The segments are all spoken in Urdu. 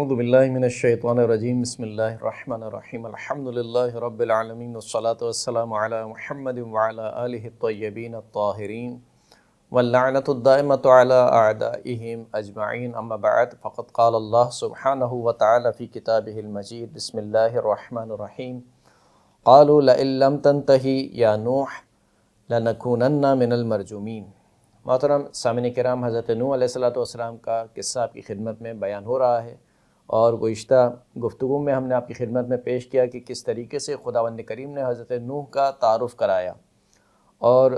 اعوذ باللہ من الشیطان الرجیم بسم اللہ الرحمن الرحیم الحمدللہ رب العالمین والصلاة والسلام علی محمد وعلی آلہ الطیبین الطاہرین واللعنۃ الدائمۃ علی اعدائہم اجمعین اما بعد فقد قال اللہ سبحانہ وتعالی فی کتابہ المجید بسم اللہ الرحمن الرحیم قالوا لئن لم تنتہی یا نوح لنکونن من المرجومین۔ محترم سامعین کرام، حضرت نوح علیہ السلام کا قصہ آپ کی خدمت میں بیان ہو رہا ہے، اور گزشتہ گفتگو میں ہم نے آپ کی خدمت میں پیش کیا کہ کس طریقے سے خداوند کریم نے حضرت نوح کا تعارف کرایا، اور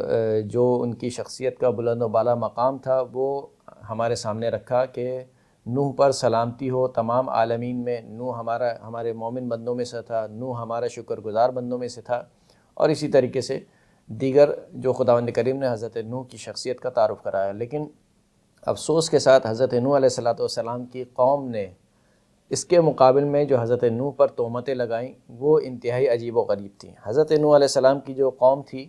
جو ان کی شخصیت کا بلند و بالا مقام تھا وہ ہمارے سامنے رکھا کہ نوح پر سلامتی ہو تمام عالمین میں۔ نوح ہمارے مومن بندوں میں سے تھا، نوح ہمارا شکر گزار بندوں میں سے تھا، اور اسی طریقے سے دیگر جو خداوند کریم نے حضرت نوح کی شخصیت کا تعارف کرایا۔ لیکن افسوس کے ساتھ حضرت نوح علیہ السلام کی قوم نے اس کے مقابل میں جو حضرت نوح پر تہمتیں لگائیں وہ انتہائی عجیب و غریب تھیں۔ حضرت نوح علیہ السلام کی جو قوم تھی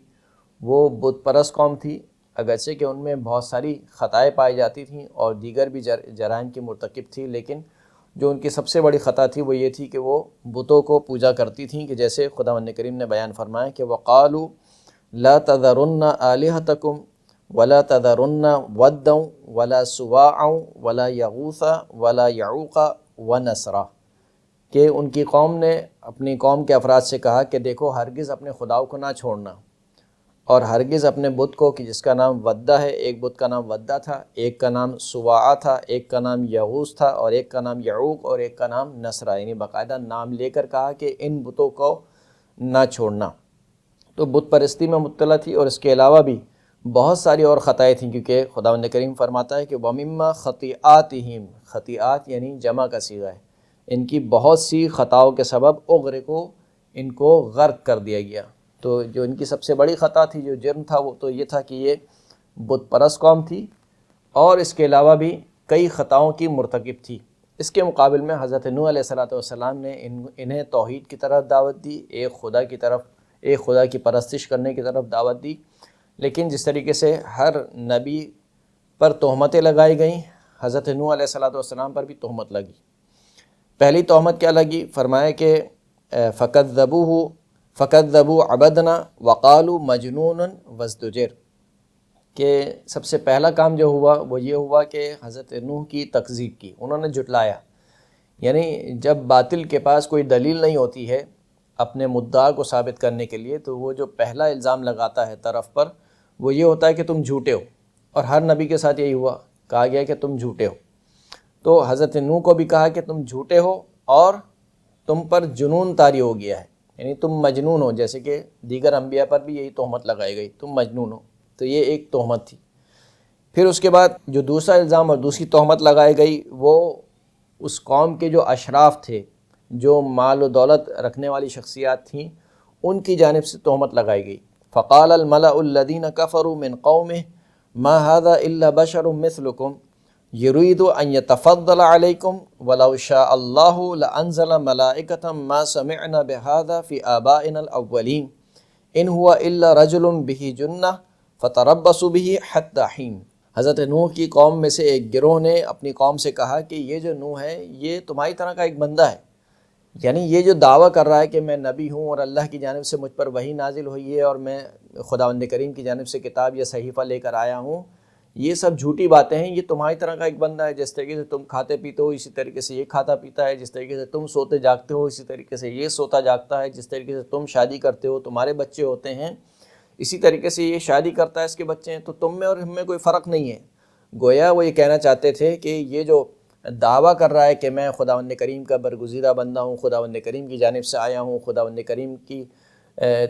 وہ بت پرست قوم تھی، اگرچہ کہ ان میں بہت ساری خطائیں پائی جاتی تھیں اور دیگر بھی جرائم کی مرتکب تھی، لیکن جو ان کی سب سے بڑی خطا تھی وہ یہ تھی کہ وہ بتوں کو پوجا کرتی تھیں، کہ جیسے خداوند کریم نے بیان فرمایا کہ وَقَالُوا لا تذرن آلہتکم ولا تذرن ودا ولا سواعا ولا یغوث ولا یعوق ونسرا، کہ ان کی قوم نے اپنی قوم کے افراد سے کہا کہ دیکھو ہرگز اپنے خداؤں کو نہ چھوڑنا، اور ہرگز اپنے بت کو، کہ جس کا نام ودا ہے، ایک بت کا نام ودا تھا، ایک کا نام سواعا تھا، ایک کا نام یغوث تھا، اور ایک کا نام یعوق، اور ایک کا نام نسرا، یعنی باقاعدہ نام لے کر کہا کہ ان بتوں کو نہ چھوڑنا۔ تو بت پرستی میں مبتلا تھی، اور اس کے علاوہ بھی بہت ساری اور خطائیں تھیں، کیونکہ خداوند کریم فرماتا ہے کہ وَمِمَّا خَطِئَاتِهِمْ، خطیئات یعنی جمع کا صیغہ ہے، ان کی بہت سی خطاؤں کے سبب اغرقوا، ان کو غرق کر دیا گیا۔ تو جو ان کی سب سے بڑی خطا تھی، جو جرم تھا، وہ تو یہ تھا کہ یہ بت پرست قوم تھی، اور اس کے علاوہ بھی کئی خطاؤں کی مرتکب تھی۔ اس کے مقابل میں حضرت نوح علیہ السلام نے انہیں توحید کی طرف دعوت دی، ایک خدا کی پرستش کرنے کی طرف دعوت دی۔ لیکن جس طریقے سے ہر نبی پر تہمتیں لگائی گئیں، حضرت نوح علیہ السلام پر بھی تہمت لگی۔ پہلی تہمت کیا لگی؟ فرمایا کہ فَكَذَّبُوا عَبَدْنَا وَقَالُوا مَجْنُونٌ وَازْدُجِرَ، کہ سب سے پہلا کام جو ہوا وہ یہ ہوا کہ حضرت نوح کی تکذیب کی، انہوں نے جھٹلایا۔ یعنی جب باطل کے پاس کوئی دلیل نہیں ہوتی ہے اپنے مدعا کو ثابت کرنے کے لیے، تو وہ جو پہلا الزام لگاتا ہے طرف پر وہ یہ ہوتا ہے کہ تم جھوٹے ہو، اور ہر نبی کے ساتھ یہی ہوا، کہا گیا کہ تم جھوٹے ہو۔ تو حضرت نوح کو بھی کہا کہ تم جھوٹے ہو اور تم پر جنون طاری ہو گیا ہے، یعنی تم مجنون ہو، جیسے کہ دیگر انبیاء پر بھی یہی تہمت لگائی گئی، تم مجنون ہو۔ تو یہ ایک تہمت تھی۔ پھر اس کے بعد جو دوسرا الزام اور دوسری تہمت لگائی گئی وہ اس قوم کے جو اشراف تھے، جو مال و دولت رکھنے والی شخصیات تھیں، ان کی جانب سے تہمت لگائی گئی۔ فقال الملأ الذين كفروا من قومه ما هذا الا بشر مثلكم يريد ان يتفضل عليكم ولو شاء الله لانزل ملائكة ما سمعنا بهذا في آبائنا الاولين ان هو الا رجل به جنة فتربصوا به حتى حين۔ حضرت نوح کی قوم میں سے ایک گروہ نے اپنی قوم سے کہا کہ یہ جو نوح ہے یہ تمہاری طرح کا ایک بندہ ہے، یعنی یہ جو دعویٰ کر رہا ہے کہ میں نبی ہوں اور اللہ کی جانب سے مجھ پر وحی نازل ہوئی ہے اور میں خداوند کریم کی جانب سے کتاب یا صحیفہ لے کر آیا ہوں، یہ سب جھوٹی باتیں ہیں۔ یہ تمہاری طرح کا ایک بندہ ہے، جس طریقے سے تم کھاتے پیتے ہو اسی طریقے سے یہ کھاتا پیتا ہے، جس طریقے سے تم سوتے جاگتے ہو اسی طریقے سے یہ سوتا جاگتا ہے، جس طریقے سے تم شادی کرتے ہو تمہارے بچے ہوتے ہیں اسی طریقے سے یہ شادی کرتا ہے، اس کے بچے ہیں، تو تم میں اور ہم میں کوئی فرق نہیں ہے۔ گویا وہ یہ کہنا چاہتے تھے کہ یہ جو دعویٰ کر رہا ہے کہ میں خداوند کریم کا برگزیدہ بندہ ہوں، خداوند کریم کی جانب سے آیا ہوں، خداوند کریم کی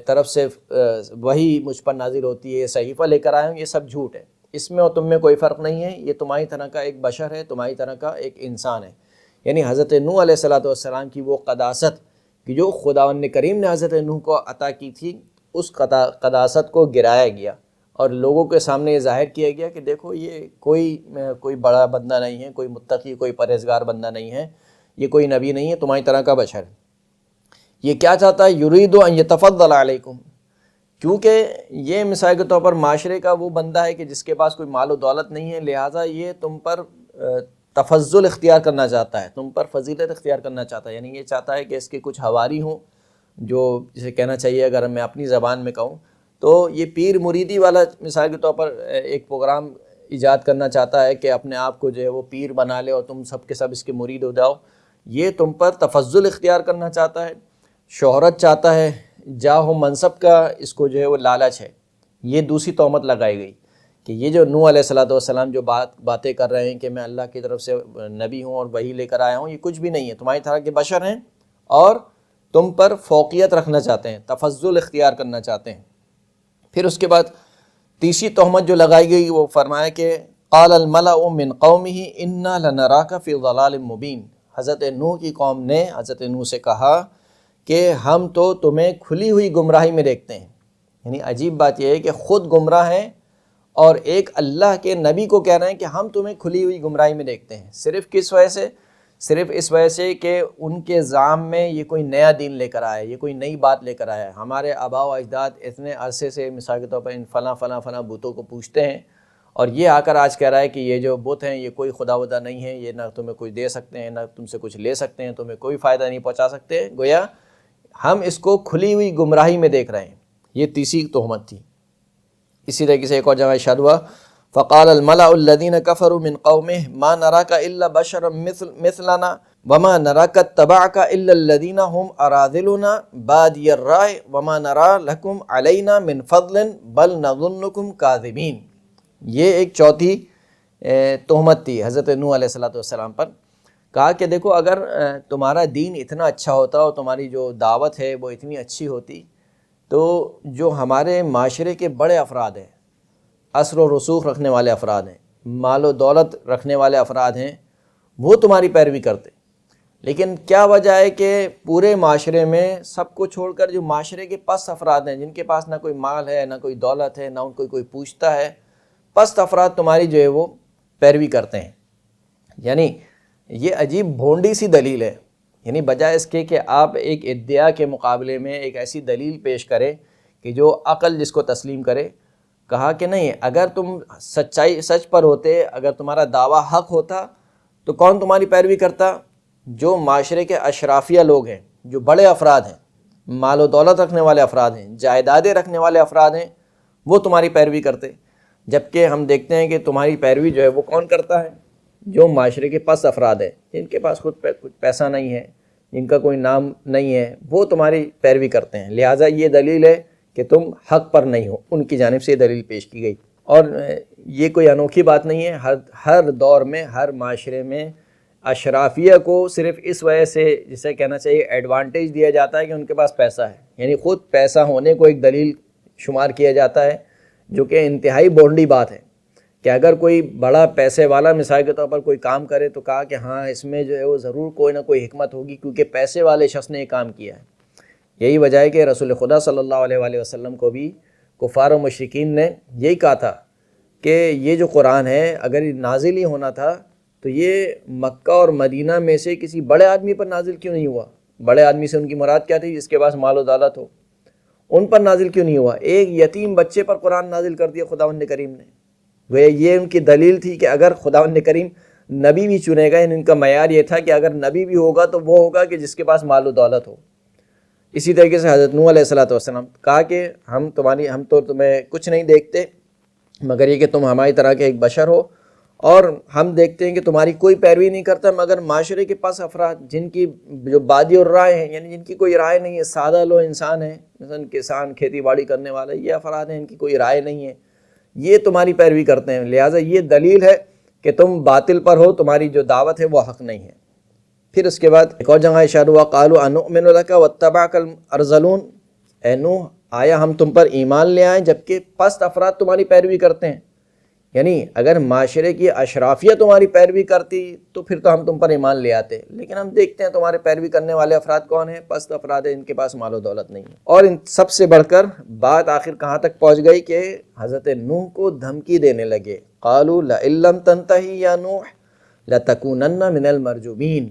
طرف سے وحی مجھ پر نازل ہوتی ہے، صحیفہ لے کر آیا ہوں، یہ سب جھوٹ ہے، اس میں اور تم میں کوئی فرق نہیں ہے، یہ تمہاری طرح کا ایک بشر ہے، تمہاری طرح کا ایک انسان ہے۔ یعنی حضرت نوح علیہ السلام کی وہ قداست کہ جو خداوند کریم نے حضرت نوح کو عطا کی تھی، اس قداست کو گرایا گیا، اور لوگوں کے سامنے یہ ظاہر کیا گیا کہ دیکھو یہ کوئی بڑا بندہ نہیں ہے، کوئی متقی، کوئی پرہیزگار بندہ نہیں ہے، یہ کوئی نبی نہیں ہے، تمہاری طرح کا بشر ہے۔ یہ کیا چاہتا ہے؟ یرید ان یتفضل علیکم، کیونکہ یہ مثال کے طور پر معاشرے کا وہ بندہ ہے کہ جس کے پاس کوئی مال و دولت نہیں ہے، لہٰذا یہ تم پر تفضل اختیار کرنا چاہتا ہے، تم پر فضیلت اختیار کرنا چاہتا ہے، یعنی یہ چاہتا ہے کہ اس کے کچھ حواری ہوں، جو جسے کہنا چاہیے اگر میں اپنی زبان میں کہوں تو یہ پیر مریدی والا مثال کے طور پر ایک پروگرام ایجاد کرنا چاہتا ہے کہ اپنے آپ کو جو ہے وہ پیر بنا لے اور تم سب کے سب اس کے مرید ہو جاؤ۔ یہ تم پر تفضل اختیار کرنا چاہتا ہے، شہرت چاہتا ہے، جاہ و منصب کا اس کو جو ہے وہ لالچ ہے۔ یہ دوسری تہمت لگائی گئی کہ یہ جو نوح علیہ الصلوۃ والسلام جو باتیں کر رہے ہیں کہ میں اللہ کی طرف سے نبی ہوں اور وحی لے کر آیا ہوں، یہ کچھ بھی نہیں ہے، تمہاری طرح کے بشر ہیں اور تم پر فوقیت رکھنا چاہتے ہیں، تفضل اختیار کرنا چاہتے ہیں۔ پھر اس کے بعد تیسری تہمت جو لگائی گئی وہ فرمایا کہ قال الملأ من قومه انا لنراك في ضلال مبین، حضرت نوح کی قوم نے حضرت نوح سے کہا کہ ہم تو تمہیں کھلی ہوئی گمراہی میں دیکھتے ہیں۔ یعنی عجیب بات یہ ہے کہ خود گمراہ ہیں اور ایک اللہ کے نبی کو کہہ رہے ہیں کہ ہم تمہیں کھلی ہوئی گمراہی میں دیکھتے ہیں۔ صرف کس وجہ سے؟ صرف اس وجہ سے کہ ان کے ذہن میں یہ کوئی نیا دین لے کر آیا ہے، یہ کوئی نئی بات لے کر آیا ہے۔ ہمارے آباء و اجداد اتنے عرصے سے مثال کے طور پر ان فلاں فلاں فلاں بتوں کو پوجتے ہیں، اور یہ آ کر آج کہہ رہا ہے کہ یہ جو بت ہیں یہ کوئی خدا ودا نہیں ہے، یہ نہ تمہیں کچھ دے سکتے ہیں، نہ تم سے کچھ لے سکتے ہیں، تمہیں کوئی فائدہ نہیں پہنچا سکتے، گویا ہم اس کو کھلی ہوئی گمراہی میں دیکھ رہے ہیں۔ یہ تیسری تہمت تھی۔ اسی طریقے سے ایک اور جگہ ارشاد ہوا فقال الملأ الذين كفروا من قومه ما نراك الا بشرا مثلنا وما نراك اتبعك الا الذين هم اراذلنا بادي الرأي وما نرى لكم علينا من فضل بل نظنكم كاذبين۔ یہ ایک چوتھی تہمت تھی حضرت نوح علیہ السلام پر۔ کہا کہ دیکھو اگر تمہارا دین اتنا اچھا ہوتا اور تمہاری جو دعوت ہے وہ اتنی اچھی ہوتی تو جو ہمارے معاشرے کے بڑے افراد ہیں، اثر و رسوخ رکھنے والے افراد ہیں، مال و دولت رکھنے والے افراد ہیں، وہ تمہاری پیروی کرتے۔ لیکن کیا وجہ ہے کہ پورے معاشرے میں سب کو چھوڑ کر جو معاشرے کے پست افراد ہیں، جن کے پاس نہ کوئی مال ہے، نہ کوئی دولت ہے، نہ ان کو کوئی پوچھتا ہے، پست افراد تمہاری جو ہے وہ پیروی کرتے ہیں۔ یعنی یہ عجیب بھونڈی سی دلیل ہے، یعنی بجائے اس کے کہ آپ ایک ادعا کے مقابلے میں ایک ایسی دلیل پیش کریں کہ جو عقل جس کو تسلیم کرے۔ کہا کہ نہیں، اگر تم سچ پر ہوتے، اگر تمہارا دعویٰ حق ہوتا تو کون تمہاری پیروی کرتا؟ جو معاشرے کے اشرافیہ لوگ ہیں، جو بڑے افراد ہیں، مال و دولت رکھنے والے افراد ہیں، جائیدادیں رکھنے والے افراد ہیں، وہ تمہاری پیروی کرتے۔ جبکہ ہم دیکھتے ہیں کہ تمہاری پیروی جو ہے وہ کون کرتا ہے؟ جو معاشرے کے پاس افراد ہیں، جن کے پاس خود کچھ پیسہ نہیں ہے، جن کا کوئی نام نہیں ہے، وہ تمہاری پیروی کرتے ہیں۔ لہٰذا یہ دلیل ہے کہ تم حق پر نہیں ہو، ان کی جانب سے یہ دلیل پیش کی گئی۔ اور یہ کوئی انوکھی بات نہیں ہے، ہر دور میں، ہر معاشرے میں اشرافیہ کو صرف اس وجہ سے جسے کہنا چاہیے ایڈوانٹیج دیا جاتا ہے کہ ان کے پاس پیسہ ہے، یعنی خود پیسہ ہونے کو ایک دلیل شمار کیا جاتا ہے، جو کہ انتہائی بونڈی بات ہے کہ اگر کوئی بڑا پیسے والا مثال کے طور پر کوئی کام کرے تو کہا کہ ہاں اس میں جو ہے وہ ضرور کوئی نہ کوئی حکمت ہوگی کیونکہ پیسے والے شخص نے یہ کام کیا ہے۔ یہی وجہ ہے کہ رسول خدا صلی اللہ علیہ وآلہ وسلم کو بھی کفار و مشرکین نے یہی کہا تھا کہ یہ جو قرآن ہے اگر یہ نازل ہی ہونا تھا تو یہ مکہ اور مدینہ میں سے کسی بڑے آدمی پر نازل کیوں نہیں ہوا؟ بڑے آدمی سے ان کی مراد کیا تھی؟ جس کے پاس مال و دولت ہو، ان پر نازل کیوں نہیں ہوا؟ ایک یتیم بچے پر قرآن نازل کر دیا خداوند کریم نے۔ وہ یہ ان کی دلیل تھی کہ اگر خداوند کریم نبی بھی چنے گا، ان کا معیار یہ تھا کہ اگر نبی بھی ہوگا تو وہ ہوگا کہ جس کے پاس مال و دولت ہو۔ اسی طریقے سے حضرت نوح علیہ السلام کہا کہ ہم تو تمہیں کچھ نہیں دیکھتے مگر یہ کہ تم ہماری طرح کے ایک بشر ہو، اور ہم دیکھتے ہیں کہ تمہاری کوئی پیروی نہیں کرتا مگر معاشرے کے پاس افراد جن کی جو بادی اور رائے ہیں، یعنی جن کی کوئی رائے نہیں ہے، سادہ لو انسان ہیں، مثلا کسان، کھیتی باڑی کرنے والے، یہ افراد ہیں، ان کی کوئی رائے نہیں ہے، یہ تمہاری پیروی کرتے ہیں۔ لہٰذا یہ دلیل ہے کہ تم باطل پر ہو، تمہاری جو دعوت ہے وہ حق نہیں ہے۔ پھر اس کے بعد ایک اور جگہ ارشاد ہوا قالوا انؤمن لک واتبعک الارذلون، اے نوح آیا ہم تم پر ایمان لے آئیں جبکہ پست افراد تمہاری پیروی کرتے ہیں۔ یعنی اگر معاشرے کی اشرافیہ تمہاری پیروی کرتی تو پھر تو ہم تم پر ایمان لے آتے، لیکن ہم دیکھتے ہیں تمہارے پیروی کرنے والے افراد کون ہیں؟ پست افراد ہیں، ان کے پاس مال و دولت نہیں ہے۔ اور ان سب سے بڑھ کر بات آخر کہاں تک پہنچ گئی کہ حضرت نوح کو دھمکی دینے لگے، قالوا لئن لم تنتہی یا نوح لتکونن من المرجومین،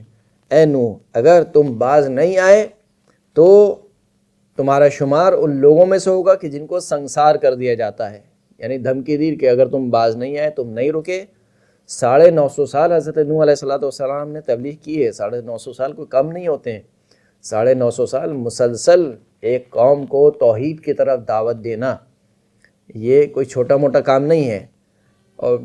اے نوح اگر تم باز نہیں آئے تو تمہارا شمار ان لوگوں میں سے ہوگا کہ جن کو سنسار کر دیا جاتا ہے۔ یعنی دھمکی دی کہ اگر تم باز نہیں آئے، تم نہیں رکے، 950 سال حضرت نوح علیہ السلام نے تبلیغ کی ہے۔ 950 سال کوئی کم نہیں ہوتے ہیں۔ 950 سال مسلسل ایک قوم کو توحید کی طرف دعوت دینا یہ کوئی چھوٹا موٹا کام نہیں ہے۔ اور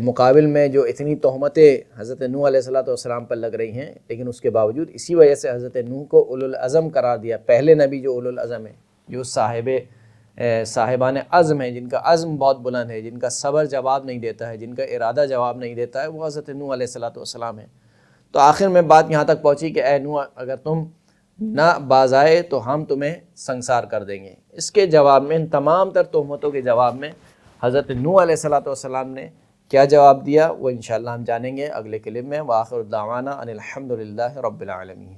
مقابل میں جو اتنی تہمتیں حضرت نوح علیہ السلام پر لگ رہی ہیں، لیکن اس کے باوجود اسی وجہ سے حضرت نوح کو اولو العزم قرار دیا، پہلے نبی جو اولو العزم ہیں، جو صاحبان عزم ہیں، جن کا عزم بہت بلند ہے، جن کا صبر جواب نہیں دیتا ہے، جن کا ارادہ جواب نہیں دیتا ہے، وہ حضرت نوح علیہ السلام ہیں۔ تو آخر میں بات یہاں تک پہنچی کہ اے نوح، اگر تم نہ باز آئے تو ہم تمہیں سنسار کر دیں گے۔ اس کے جواب میں، ان تمام تر تہمتوں کے جواب میں حضرت نوح علیہ السلام نے کیا جواب دیا وہ انشاءاللہ ہم جانیں گے اگلے کلپ میں۔ وآخر دعوانا ان الحمد للہ رب العالمین۔